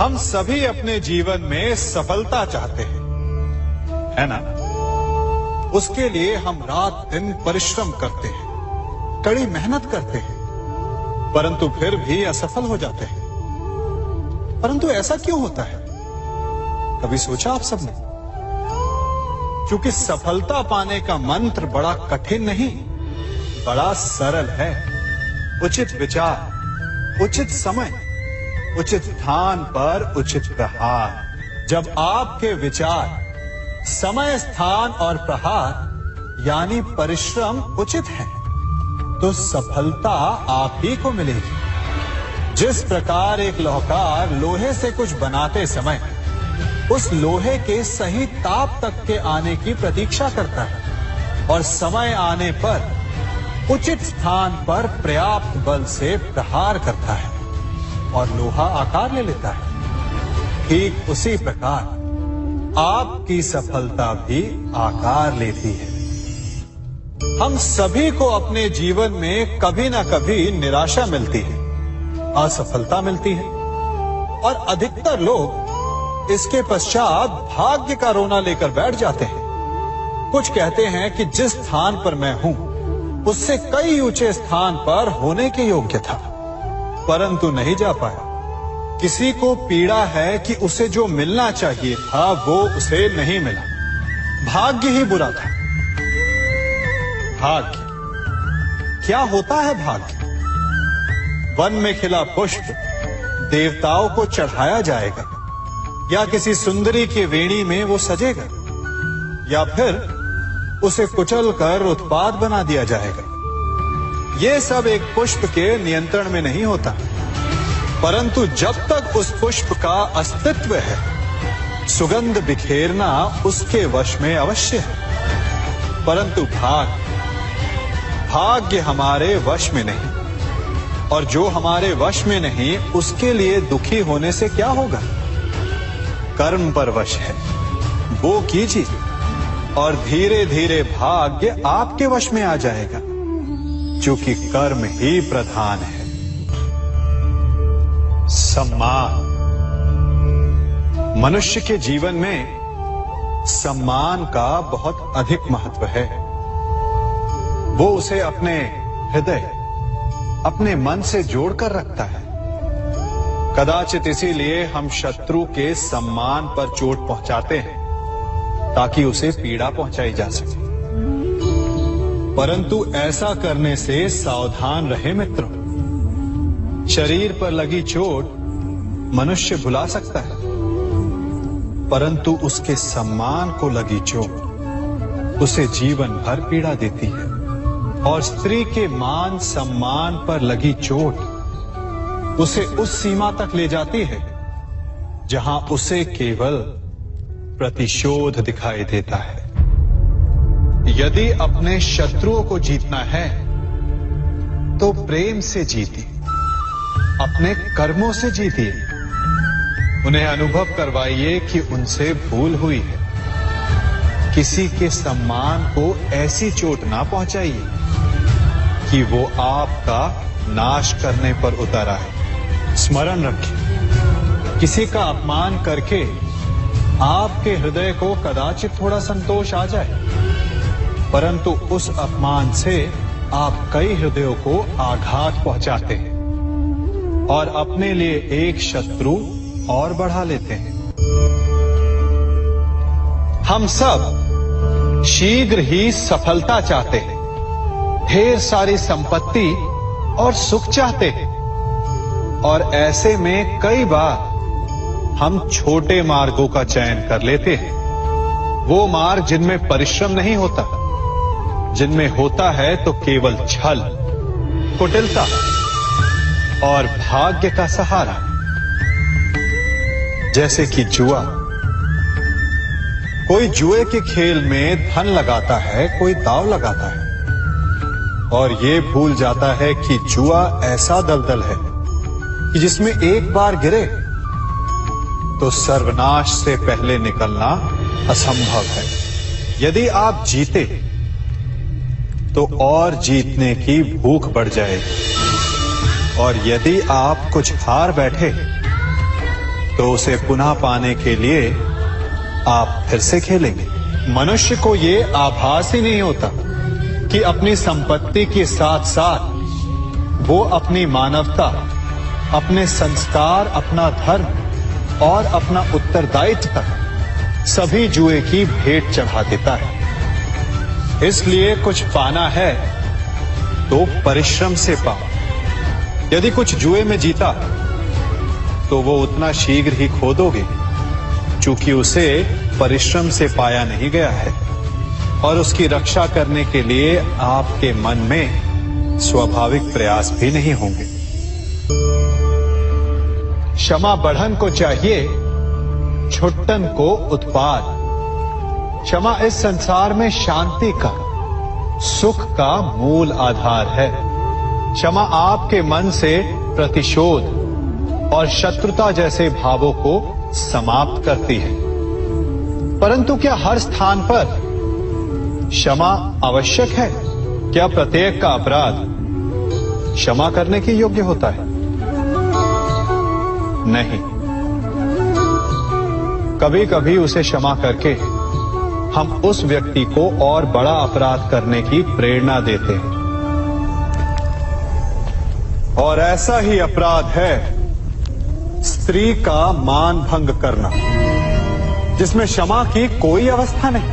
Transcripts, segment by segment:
हम सभी अपने जीवन में सफलता चाहते हैं, है ना? उसके लिए हम रात दिन परिश्रम करते हैं, कड़ी मेहनत करते हैं, परंतु फिर भी असफल हो जाते हैं। परंतु ऐसा क्यों होता है? कभी सोचा आप सबने? क्योंकि सफलता पाने का मंत्र बड़ा कठिन नहीं, बड़ा सरल है। उचित विचार, उचित समय, उचित स्थान पर उचित प्रहार। जब आपके विचार, समय, स्थान और प्रहार यानी परिश्रम उचित है, तो सफलता आप ही को मिलेगी। जिस प्रकार एक लोहार लोहे से कुछ बनाते समय उस लोहे के सही ताप तक के आने की प्रतीक्षा करता है और समय आने पर उचित स्थान पर पर्याप्त बल से प्रहार करता है और लोहा आकार ले लेता है, ठीक उसी प्रकार आपकी सफलता भी आकार लेती है। हम सभी को अपने जीवन में कभी ना कभी निराशा मिलती है, असफलता मिलती है और अधिकतर लोग इसके पश्चात भाग्य का रोना लेकर बैठ जाते हैं। कुछ कहते हैं कि जिस स्थान पर मैं हूं उससे कई ऊंचे स्थान पर होने के योग्य था, परंतु नहीं जा पाया। किसी को पीड़ा है कि उसे जो मिलना चाहिए था वो उसे नहीं मिला, भाग्य ही बुरा था। भाग्य क्या होता है? भाग्य वन में खिला पुष्प देवताओं को चढ़ाया जाएगा, या किसी सुंदरी की वेणी में वो सजेगा, या फिर उसे कुचल कर उत्पाद बना दिया जाएगा। ये सब एक पुष्प के नियंत्रण में नहीं होता, परंतु जब तक उस पुष्प का अस्तित्व है, सुगंध बिखेरना उसके वश में अवश्य है। परंतु भाग्य हमारे वश में नहीं, और जो हमारे वश में नहीं उसके लिए दुखी होने से क्या होगा? कर्म पर वश है, वो कीजिए और धीरे धीरे भाग्य आपके वश में आ जाएगा, क्योंकि कर्म ही प्रधान है। सम्मान। मनुष्य के जीवन में सम्मान का बहुत अधिक महत्व है। वो उसे अपने हृदय, अपने मन से जोड़कर रखता है। कदाचित इसीलिए हम शत्रु के सम्मान पर चोट पहुंचाते हैं, ताकि उसे पीड़ा पहुंचाई जा सके। परंतु ऐसा करने से सावधान रहे मित्रों। शरीर पर लगी चोट मनुष्य भुला सकता है, परंतु उसके सम्मान को लगी चोट उसे जीवन भर पीड़ा देती है। और स्त्री के मान सम्मान पर लगी चोट उसे उस सीमा तक ले जाती है जहां उसे केवल प्रतिशोध दिखाई देता है। यदि अपने शत्रुओं को जीतना है तो प्रेम से जीतिए, अपने कर्मों से जीतिए। उन्हें अनुभव करवाइए कि उनसे भूल हुई है। किसी के सम्मान को ऐसी चोट ना पहुंचाइए कि वो आपका नाश करने पर उतरा है। स्मरण रखें, किसी का अपमान करके आपके हृदय को कदाचित थोड़ा संतोष आ जाए, परंतु उस अपमान से आप कई हृदयों को आघात पहुंचाते हैं और अपने लिए एक शत्रु और बढ़ा लेते हैं। हम सब शीघ्र ही सफलता चाहते हैं, ढेर सारी संपत्ति और सुख चाहते हैं, और ऐसे में कई बार हम छोटे मार्गों का चयन कर लेते हैं। वो मार्ग जिनमें परिश्रम नहीं होता, जिनमें होता है तो केवल छल, कुटिलता और भाग्य का सहारा। जैसे कि जुआ। कोई जुए के खेल में धन लगाता है, कोई दांव लगाता है और ये भूल जाता है कि जुआ ऐसा दलदल है कि जिसमें एक बार गिरे तो सर्वनाश से पहले निकलना असंभव है। यदि आप जीते तो और जीतने की भूख बढ़ जाएगी, और यदि आप कुछ हार बैठे तो उसे पुनः पाने के लिए आप फिर से खेलेंगे। मनुष्य को ये आभास ही नहीं होता कि अपनी संपत्ति के साथ साथ वो अपनी मानवता, अपने संस्कार, अपना धर्म और अपना उत्तरदायित्व तक सभी जुए की भेंट चढ़ा देता है। इसलिए कुछ पाना है तो परिश्रम से पाओ। यदि कुछ जुए में जीता तो वो उतना शीघ्र ही खो दोगे, चूंकि उसे परिश्रम से पाया नहीं गया है और उसकी रक्षा करने के लिए आपके मन में स्वाभाविक प्रयास भी नहीं होंगे। क्षमा बढ़न को चाहिए, छुट्टन को उत्पाद। क्षमा इस संसार में शांति का, सुख का मूल आधार है। क्षमा आपके मन से प्रतिशोध और शत्रुता जैसे भावों को समाप्त करती है। परंतु क्या हर स्थान पर क्षमा आवश्यक है? क्या प्रत्येक का अपराध क्षमा करने के योग्य होता है? नहीं। कभी कभी उसे क्षमा करके हम उस व्यक्ति को और बड़ा अपराध करने की प्रेरणा देते हैं। और ऐसा ही अपराध है स्त्री का मान भंग करना, जिसमें क्षमा की कोई अवस्था नहीं।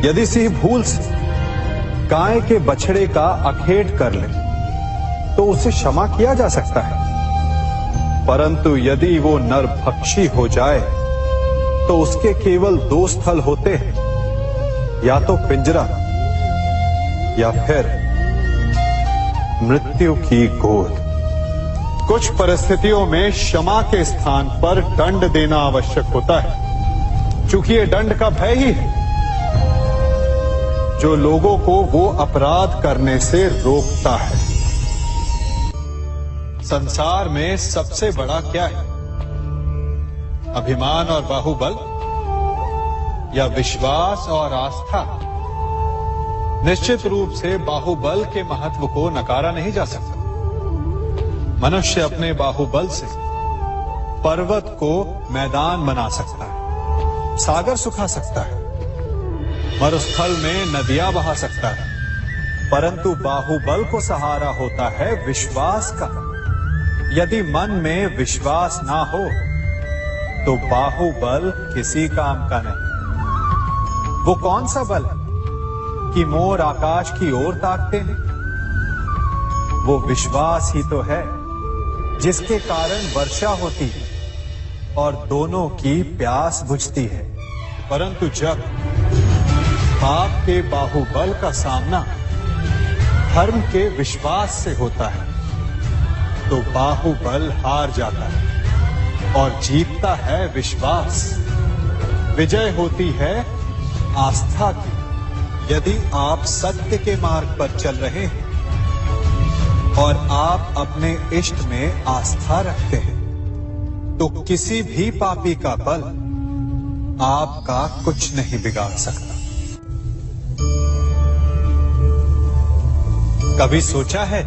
यदि सिंह भूल से गाय के बछड़े का अखेट कर ले तो उसे क्षमा किया जा सकता है, परंतु यदि वो नरभक्षी हो जाए तो उसके केवल दो स्थल होते हैं, या तो पिंजरा या फिर मृत्यु की गोद। कुछ परिस्थितियों में क्षमा के स्थान पर दंड देना आवश्यक होता है, चूंकि ये दंड का भय ही है जो लोगों को वो अपराध करने से रोकता है। संसार में सबसे बड़ा क्या है? अभिमान और बाहुबल या विश्वास और आस्था? निश्चित रूप से बाहुबल के महत्व को नकारा नहीं जा सकता। मनुष्य अपने बाहुबल से पर्वत को मैदान बना सकता है, सागर सुखा सकता है, मरुस्थल में नदियां बहा सकता है, परंतु बाहुबल को सहारा होता है विश्वास का। यदि मन में विश्वास ना हो तो बाहुबल किसी काम का नहीं। वो कौन सा बल है कि मोर आकाश की ओर ताकते हैं? वो विश्वास ही तो है जिसके कारण वर्षा होती है और दोनों की प्यास बुझती है। परंतु जब आपके बाहुबल का सामना धर्म के विश्वास से होता है तो बाहुबल हार जाता है और जीतता है विश्वास। विजय होती है आस्था की। यदि आप सत्य के मार्ग पर चल रहे हैं और आप अपने इष्ट में आस्था रखते हैं तो किसी भी पापी का बल आपका कुछ नहीं बिगाड़ सकता। कभी सोचा है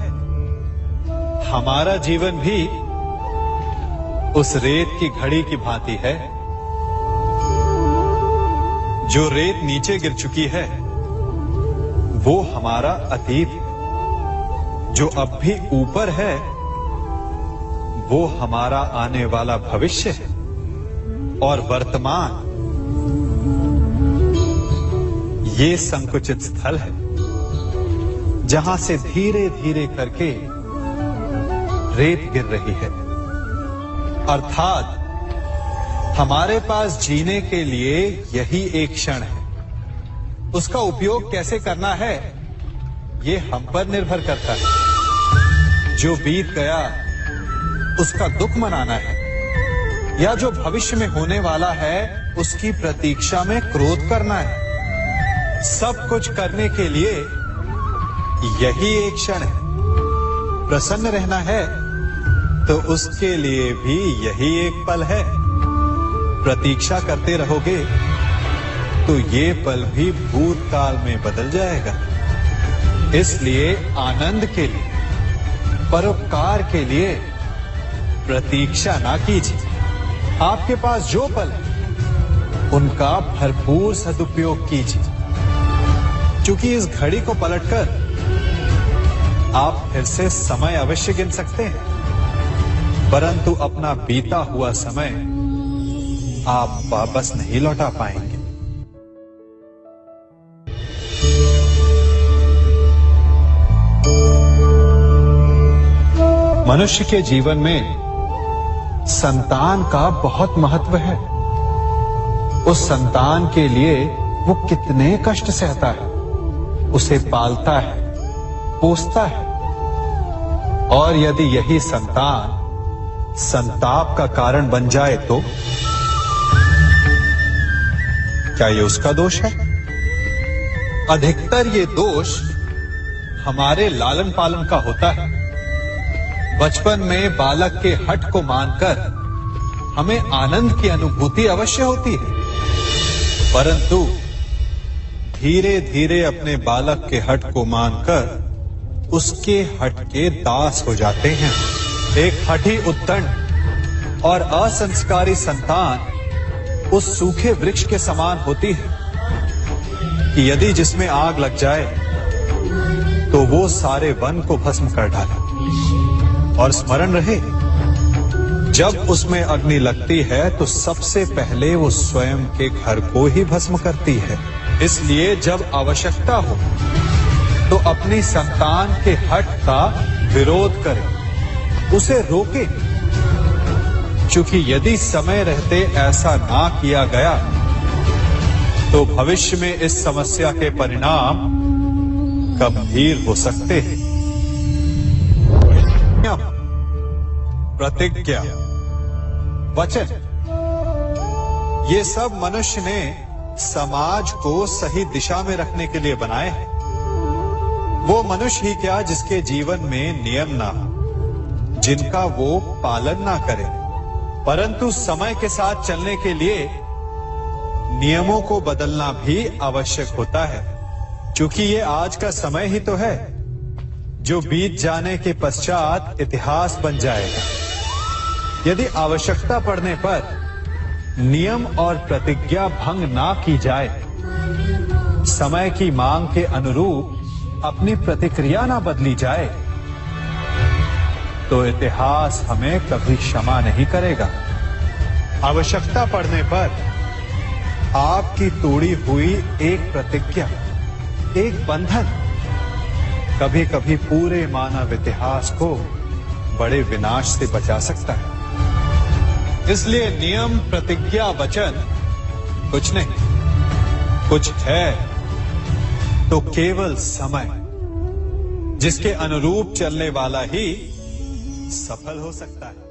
हमारा जीवन भी उस रेत की घड़ी की भांति है? जो रेत नीचे गिर चुकी है वो हमारा अतीत है, जो अब भी ऊपर है वो हमारा आने वाला भविष्य है, और वर्तमान ये संकुचित स्थल है जहां से धीरे धीरे करके रेत गिर रही है। अर्थात हमारे पास जीने के लिए यही एक क्षण है। उसका उपयोग कैसे करना है ये हम पर निर्भर करता है। जो बीत गया उसका दुख मनाना है या जो भविष्य में होने वाला है उसकी प्रतीक्षा में क्रोध करना है। सब कुछ करने के लिए यही एक क्षण है। प्रसन्न रहना है तो उसके लिए भी यही एक पल है। प्रतीक्षा करते रहोगे तो ये पल भी भूतकाल में बदल जाएगा। इसलिए आनंद के लिए, परोपकार के लिए प्रतीक्षा ना कीजिए, आपके पास जो पल है उनका भरपूर सदुपयोग कीजिए, क्योंकि इस घड़ी को पलटकर आप फिर से समय अवश्य गिन सकते हैं, परंतु अपना बीता हुआ समय आप वापस नहीं लौटा पाएंगे। मनुष्य के जीवन में संतान का बहुत महत्व है। उस संतान के लिए वो कितने कष्ट सहता है, उसे पालता है, पोसता है, और यदि यही संतान संताप का कारण बन जाए तो क्या ये उसका दोष है? अधिकतर ये दोष हमारे लालन पालन का होता है। बचपन में बालक के हठ को मानकर हमें आनंद की अनुभूति अवश्य होती है, परंतु धीरे धीरे अपने बालक के हठ को मानकर उसके हठ के दास हो जाते हैं। एक हठी उद्दंड और असंस्कारी संतान उस सूखे वृक्ष के समान होती है कि यदि जिसमें आग लग जाए तो वो सारे वन को भस्म कर डाले। और स्मरण रहे, जब उसमें अग्नि लगती है तो सबसे पहले वो स्वयं के घर को ही भस्म करती है। इसलिए जब आवश्यकता हो तो अपनी संतान के हठ का विरोध करें, उसे रोके, क्योंकि यदि समय रहते ऐसा ना किया गया तो भविष्य में इस समस्या के परिणाम गंभीर हो सकते हैं। प्रतिज्ञा, वचन, ये सब मनुष्य ने समाज को सही दिशा में रखने के लिए बनाए हैं। वो मनुष्य ही क्या जिसके जीवन में नियम ना हो, जिनका वो पालन ना करे, परंतु समय के साथ चलने के लिए नियमों को बदलना भी आवश्यक होता है, क्योंकि ये आज का समय ही तो है जो बीत जाने के पश्चात इतिहास बन जाएगा। यदि आवश्यकता पड़ने पर नियम और प्रतिज्ञा भंग ना की जाए, समय की मांग के अनुरूप अपनी प्रतिक्रिया ना बदली जाए, तो इतिहास हमें कभी क्षमा नहीं करेगा। आवश्यकता पड़ने पर आपकी तोड़ी हुई एक प्रतिज्ञा, एक बंधन कभी कभी पूरे मानव इतिहास को बड़े विनाश से बचा सकता है। इसलिए नियम, प्रतिज्ञा, वचन कुछ नहीं, कुछ है तो केवल समय, जिसके अनुरूप चलने वाला ही सफल हो सकता है।